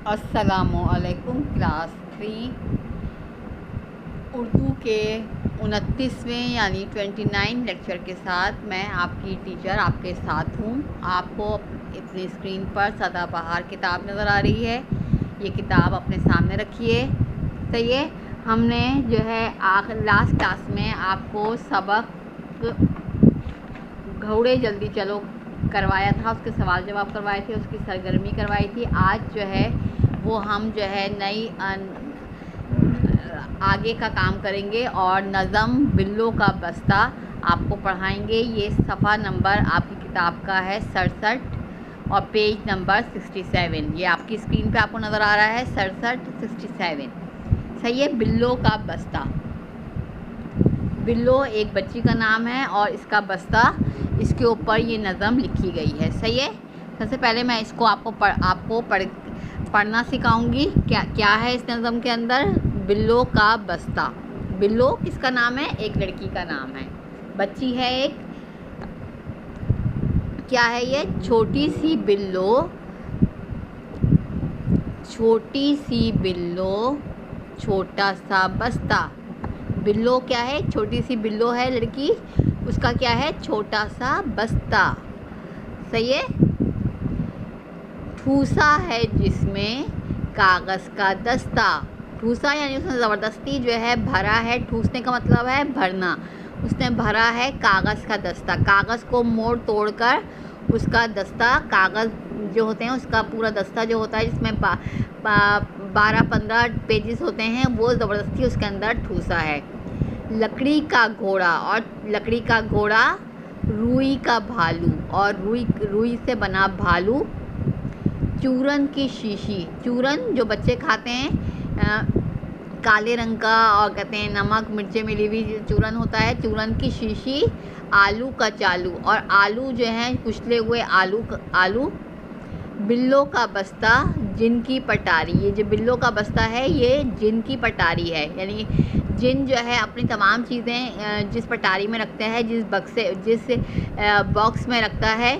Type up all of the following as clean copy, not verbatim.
अस्सलामुअलैकुम क्लास 3 उर्दू के 29वें यानी 29 लेक्चर के साथ मैं आपकी टीचर आपके साथ हूँ। आपको अपनी स्क्रीन पर सदाबहार किताब नज़र आ रही है। ये किताब अपने सामने रखिए। सही है। हमने जो है लास्ट क्लास में आपको सबक घोड़े जल्दी चलो करवाया था, उसके सवाल जवाब करवाए थे, उसकी सरगर्मी करवाई थी। आज जो है वो हम जो है नई आगे का काम करेंगे और नज़म बिल्लो का बस्ता आपको पढ़ाएंगे। ये सफ़ा नंबर आपकी किताब का है 67 और पेज नंबर 67। ये आपकी स्क्रीन पे आपको नज़र आ रहा है 67। सही है। बिल्लो का बस्ता। बिल्लो एक बच्ची का नाम है और इसका बस्ता, इसके ऊपर ये नज़म लिखी गई है। सही है। सबसे पहले मैं इसको आपको पढ़ना सिखाऊंगी। क्या है इस नज़म के अंदर। बिल्लो का बस्ता। बिल्लो किसका नाम है? एक लड़की का नाम है, बच्ची है एक। क्या है ये? छोटी सी बिल्लो, छोटी सी बिल्लो, छोटा सा बस्ता। बिल्लो क्या है? छोटी सी बिल्लो है लड़की, उसका क्या है? छोटा सा बस्ता। सही है। ठूसा है जिसमें कागज़ का दस्ता। ठूसा यानी उसने ज़बरदस्ती जो है भरा है। ठूसने का मतलब है भरना। उसने भरा है कागज़ का दस्ता। कागज़ को मोड़ तोड़ कर उसका दस्ता, कागज़ जो होते हैं उसका पूरा दस्ता जो होता है, जिसमें 12-15 पेजेस होते हैं, वो ज़बरदस्ती उसके अंदर ठूसा है। लकड़ी का घोड़ा, और लकड़ी का घोड़ा, रुई का भालू, और रुई से बना भालू। चूरन की शीशी। चूरन जो बच्चे खाते हैं, काले रंग का, और कहते हैं नमक मिर्चें मिली हुई चूरन होता है। चूरन की शीशी। आलू का चालू, और आलू जो है कुचले हुए आलू। बिल्लो का बस्ता, जिन की पटारी। ये जो बिल्लो का बस्ता है ये जिन की पटारी है, यानी जिन जो है अपनी तमाम चीज़ें जिस पटारी में रखते हैं, जिस बॉक्स में रखता है,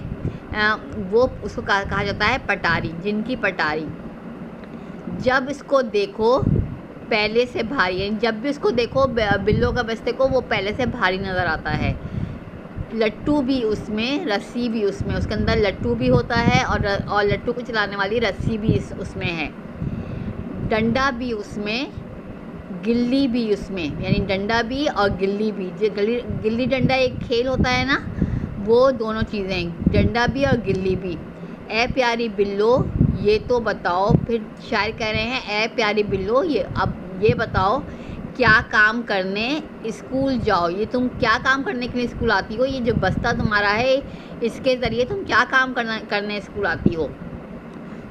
वो उसको कहा जाता है पटारी, जिन की पटारी। जब इसको देखो पहले से भारी, यानी जब भी इसको देखो बिल्लो का बस्ते को, वो पहले से भारी नज़र आता है। लट्टू भी उसमें, रस्सी भी उसमें, उसके अंदर लट्टू भी होता है और लट्टू को चलाने वाली रस्सी भी उसमें है। डंडा भी उसमें, गिल्ली भी उसमें, यानी डंडा भी और गिल्ली भी। जो गिल्ली डंडा एक खेल होता है ना, वो दोनों चीज़ें, डंडा भी और गिल्ली भी। ए प्यारी बिल्लो ये तो बताओ, फिर शायर कह रहे हैं ए प्यारी बिल्लो अब ये बताओ क्या काम करने स्कूल जाओ। ये तुम क्या काम करने के लिए स्कूल आती हो? ये जो बस्ता तुम्हारा है, इसके ज़रिए तुम क्या काम करने स्कूल आती हो?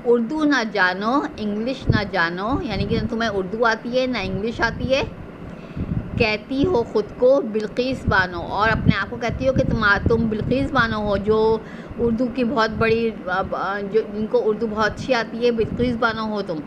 उर्दू ना जानो इंग्लिश ना जानो, यानी कि ना तुम्हें उर्दू आती है ना इंग्लिश आती है। कहती हो ख़ुद को बिल्किस बानो, और अपने आप को कहती हो कि तुम बिल्किस बानो हो, जो उर्दू की बहुत बड़ी, जो जिनको उर्दू बहुत अच्छी आती है, बिल्किस बानो हो तुम।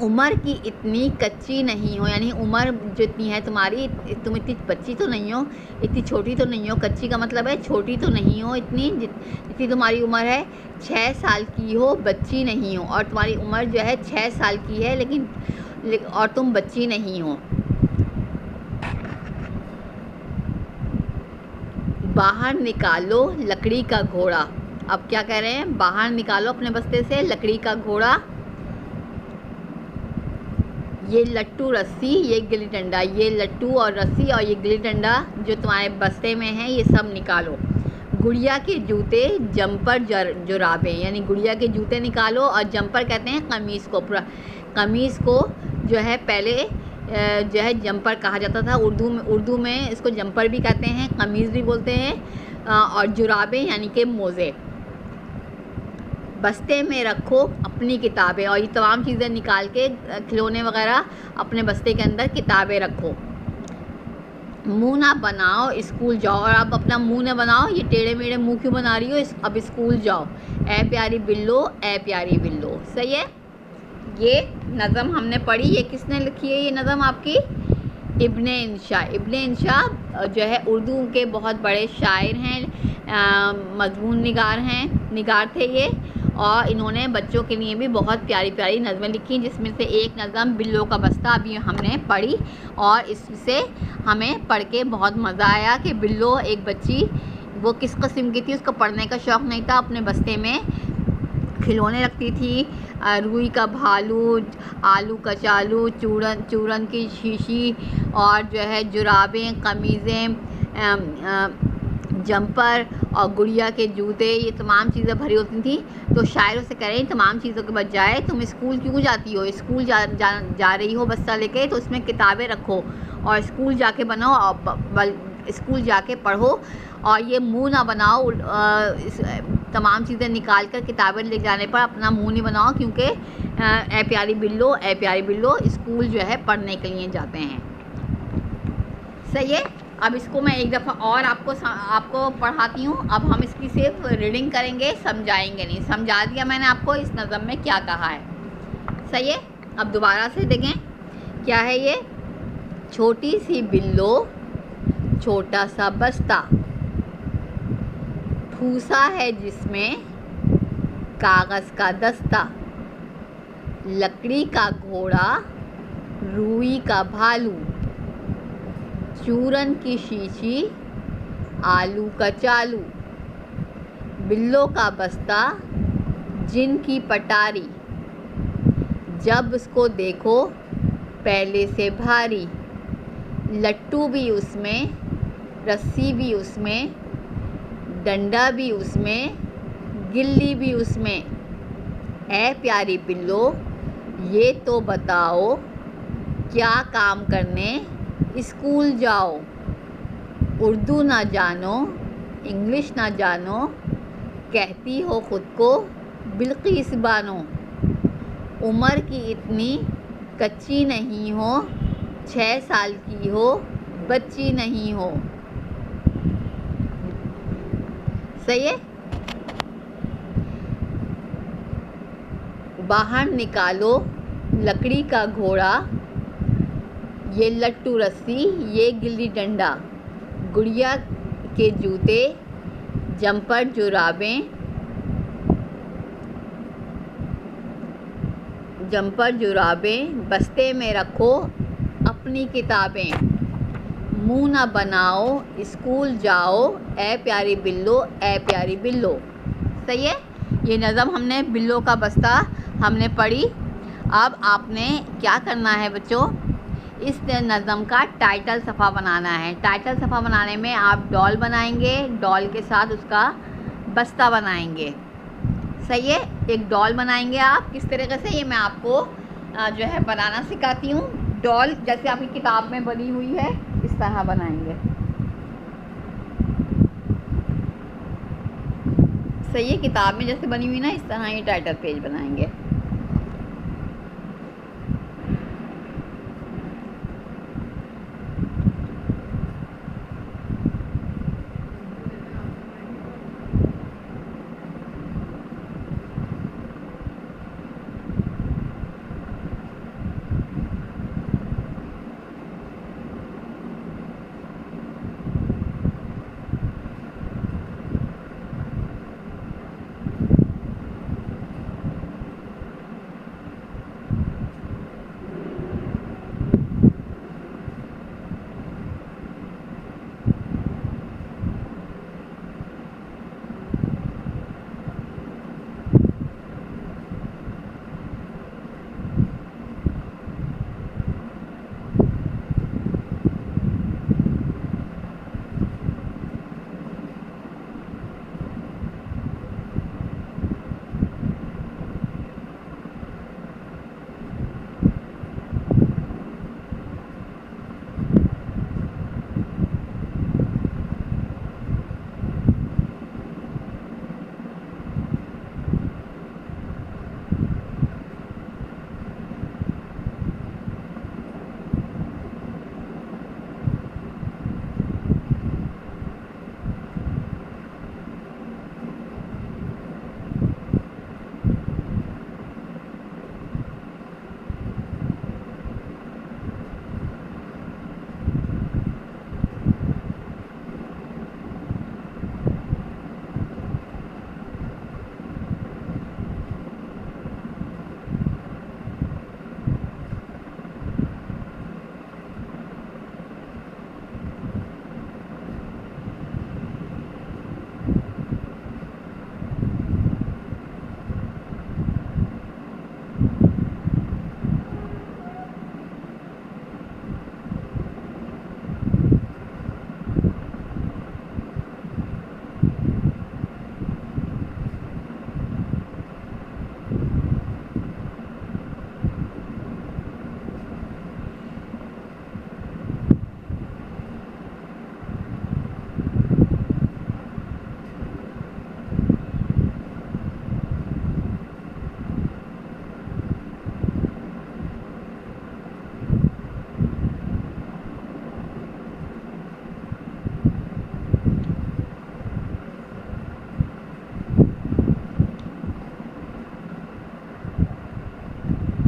उम्र की इतनी कच्ची नहीं हो, यानी उम्र जो इतनी है तुम्हारी, तुम इतनी बच्ची तो नहीं हो, इतनी छोटी तो नहीं हो। कच्ची का मतलब है छोटी तो नहीं हो, इतनी जितनी तुम्हारी उम्र है 6 साल की हो, बच्ची नहीं हो। और तुम्हारी उम्र जो है 6 साल की है, लेकिन और तुम बच्ची नहीं हो। बाहर निकालो लकड़ी का घोड़ा। अब क्या कह रहे हैं? बाहर निकालो अपने बस्ते से लकड़ी का घोड़ा। ये लट्टू रस्सी, ये गिल्ली डंडा। ये लट्टू और रस्सी और ये गिल्ली डंडा जो तुम्हारे बस्ते में है, ये सब निकालो। गुड़िया के जूते, जंपर, जुराबे, यानी गुड़िया के जूते निकालो, और जंपर कहते हैं कमीज़ को। पूरा कमीज़ को जो है पहले जो है जंपर कहा जाता था। उर्दू में इसको जंपर भी कहते हैं, कमीज़ भी बोलते हैं, और जुराबे यानी कि मोज़े। बस्ते में रखो अपनी किताबें, और ये तमाम चीज़ें निकाल के, खिलौने वगैरह अपने बस्ते के अंदर किताबें रखो। मुँह ना बनाओ स्कूल जाओ, और अब अपना मुँह ना बनाओ, ये टेढ़े मेढ़े मुँह क्यों बना रही हो? अब स्कूल जाओ। ए प्यारी बिल्लो, ए प्यारी बिल्लो। सही है। ये नज़म हमने पढ़ी। ये किसने लिखी है? ये नज़म आपकी इब्ने इंशा। इब्ने इंशा जो है उर्दू के बहुत बड़े शायर हैं, मज़मून निगार थे ये, और इन्होंने बच्चों के लिए भी बहुत प्यारी प्यारी नज़में लिखी, जिसमें से एक नज़म बिल्लों का बस्ता अभी हमने पढ़ी, और इससे हमें पढ़ के बहुत मज़ा आया कि बिल्लो एक बच्ची वो किस किस्म की थी, उसको पढ़ने का शौक़ नहीं था, अपने बस्ते में खिलौने रखती थी, रुई का भालू, आलू कचालू, चूरन की शीशी, और जो है जुराबें, कमीज़ें, जंपर और गुड़िया के जूते, ये तमाम चीज़ें भरी होती थी। तो शायर उसे कह रहे हैं तमाम चीज़ों के बजाय तुम स्कूल क्यों जाती हो, स्कूल जा रही हो बस्ता लेके, तो उसमें किताबें रखो और स्कूल जाके बनाओ, और स्कूल जाके पढ़ो, और ये मुंह ना बनाओ, तमाम चीज़ें निकाल कर किताबें ले जाने पर अपना मुंह नहीं बनाओ, क्योंकि ए प्यारी बिल्लो स्कूल जो है पढ़ने के लिए जाते हैं। सही है। अब इसको मैं एक दफ़ा और आपको पढ़ाती हूँ। अब हम इसकी सिर्फ रीडिंग करेंगे, समझाएंगे नहीं। समझा दिया मैंने आपको इस नज़म में क्या कहा है। सही है। अब दोबारा से देखें क्या है ये। छोटी सी बिल्लो, छोटा सा बस्ता, ठूसा है जिसमें कागज़ का दस्ता, लकड़ी का घोड़ा, रुई का भालू, चूरन की शीशी, आलू का चालू, बिल्लों का बस्ता, जिन की पटारी, जब उसको देखो पहले से भारी, लट्टू भी उसमें, रस्सी भी उसमें, डंडा भी उसमें, गिल्ली भी उसमें। ऐ प्यारी बिल्लो ये तो बताओ, क्या काम करने स्कूल जाओ। उर्दू ना जानो, इंग्लिश ना जानो, कहती हो ख़ुद को बिल्किस बानो। उम्र की इतनी कच्ची नहीं हो, 6 साल की हो बच्ची नहीं हो। सही है। बाहर निकालो लकड़ी का घोड़ा, ये लट्टू रस्सी, ये गिल्ली डंडा, गुड़िया के जूते, जंपर जुराबें, बस्ते में रखो अपनी किताबें। मुंह ना बनाओ स्कूल जाओ, ऐ प्यारी बिल्लो। सही है। ये नज़म हमने बिल्लो का बस्ता हमने पढ़ी। अब आपने क्या करना है बच्चों, इस नज़म का टाइटल सफ़ा बनाना है। टाइटल सफ़ा बनाने में आप डॉल बनाएंगे, डॉल के साथ उसका बस्ता बनाएंगे। सही है। एक डॉल बनाएंगे आप किस तरीके से, ये मैं आपको जो है बनाना सिखाती हूँ। डॉल जैसे आपकी किताब में बनी हुई है इस तरह बनाएंगे। सही है। किताब में जैसे बनी हुई ना, इस तरह ये टाइटल पेज बनाएंगे।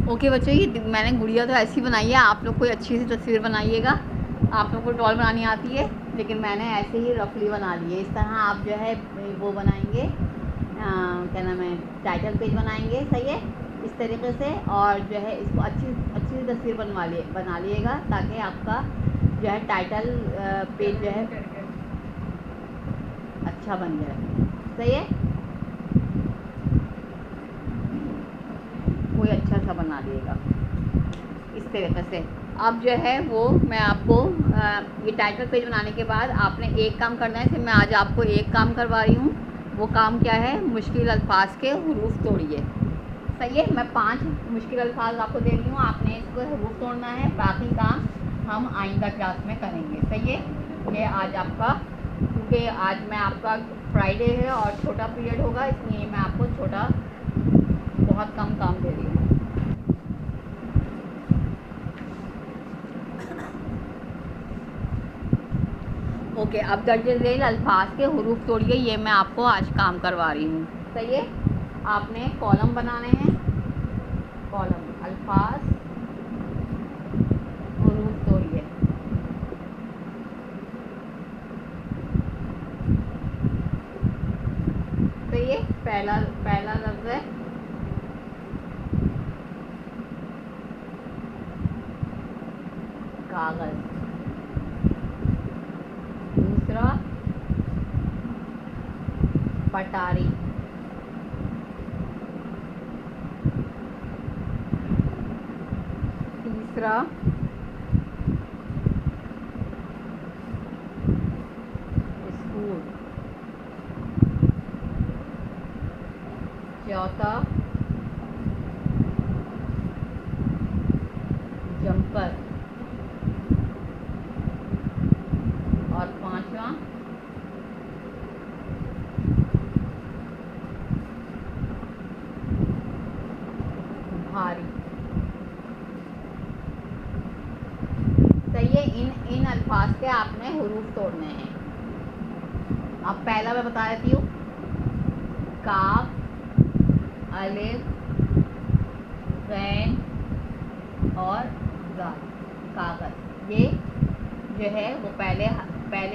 ओके बच्चों, ये मैंने गुड़िया तो ऐसी बनाई है, आप लोग कोई अच्छी सी तस्वीर बनाइएगा। आप लोग को डॉल बनानी आती है, लेकिन मैंने ऐसे ही रफली बना ली है। इस तरह आप जो है वो बनाएंगे, क्या नाम है, टाइटल पेज बनाएंगे, सही है, इस तरीके से। और जो है इसको अच्छी अच्छी तस्वीर बना लिएगा, ताकि आपका जो है टाइटल पेज जो है अच्छा बन जाए, सही है। कोई अच्छा सा बना दिएगा इस तरीके से। अब जो है वो मैं आपको ये टाइटल पेज बनाने के बाद आपने एक काम करना है। फिर मैं आज आपको एक काम करवा रही हूँ। वो काम क्या है? मुश्किल अल्फाज के हुरूफ तोड़िए, सही है। मैं 5 मुश्किल अल्फाज आपको दे रही हूँ, आपने इसको हुरूफ तोड़ना है। बाकी काम हम आइंदा क्लास में करेंगे, सही है। ये आज आपका, क्योंकि आज मैं आपका फ्राइडे है और छोटा पीरियड होगा, इसलिए मैं आपको छोटा बहुत कम काम दे रही हूँ। ओके, अब दर्जे झेल अल्फाज के हुरूफ तोड़िए, ये मैं आपको आज काम करवा रही हूँ, सही है। आपने कॉलम बनाने हैं, कॉलम अल्फाज हुरूफ तोड़िए, सही है। पहला लफ्ज़ है कागज़, दूसरा पटारी, तीसरा स्कूल, चौथा जंपर और पांचवा भारी, सही है। इन अल्फाज के आपने हुरूफ तोड़ने हैं। अब पहला मैं बता देती हूँ, काफ, अलिफ, गैन और ज़ाल, कागज़। ये जो है वो पहले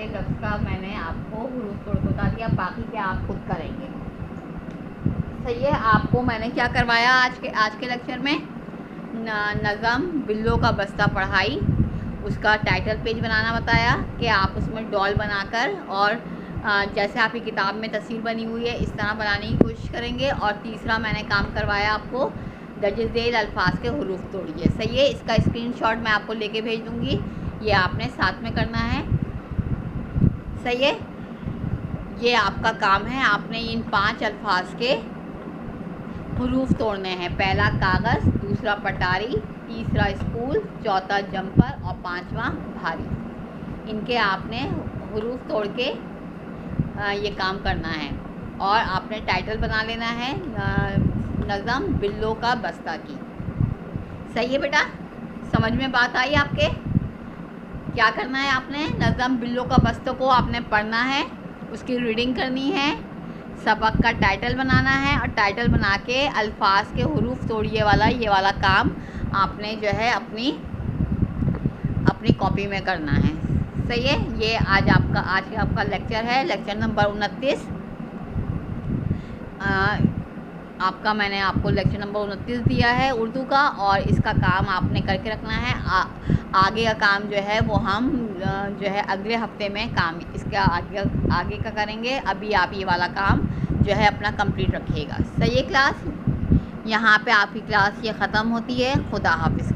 लफ्ज़ का मैंने आपको हुरूफ तोड़ के बता दिया, बाकी के आप खुद करेंगे, सही है। आपको मैंने क्या करवाया आज के लेक्चर में? नज़म बिल्लो का बस्ता पढ़ाई, उसका टाइटल पेज बनाना बताया कि आप उसमें डॉल बनाकर और जैसे आपकी किताब में तस्वीर बनी हुई है इस तरह बनाने की कोशिश करेंगे। और तीसरा मैंने काम करवाया आपको, दर्जे झेल अल्फाज के हुरूफ तोड़िए, सही है। इसका स्क्रीनशॉट मैं आपको लेके भेज दूँगी, ये आपने साथ में करना है, सही है। ये आपका काम है, आपने इन 5 अल्फाज के हुरूफ तोड़ने हैं। पहला कागज़, दूसरा पटारी, तीसरा स्कूल, चौथा जंपर और पांचवा भारी। इनके आपने हुरूफ तोड़ के ये काम करना है। और आपने टाइटल बना लेना है नज़म बिल्लो का बस्ता की, सही है बेटा। समझ में बात आई आपके? क्या करना है आपने? नज़म बिल्लो का बस्ता को आपने पढ़ना है, उसकी रीडिंग करनी है, सबक का टाइटल बनाना है और टाइटल बना के अल्फाज के हुरूफ तोड़िए वाला ये वाला काम आपने जो है अपनी कॉपी में करना है, सही है। ये आज आपका लेक्चर है, लेक्चर नंबर 29। मैंने आपको लेक्चर नंबर 29 दिया है उर्दू का, और इसका काम आपने करके रखना है। आगे का काम जो है वो हम जो है अगले हफ्ते में काम इसका आगे का करेंगे। अभी आप ये वाला काम जो है अपना कंप्लीट रखिएगा, सही है। क्लास यहाँ पे आपकी क्लास ये ख़त्म होती है। खुदा हाफिज़।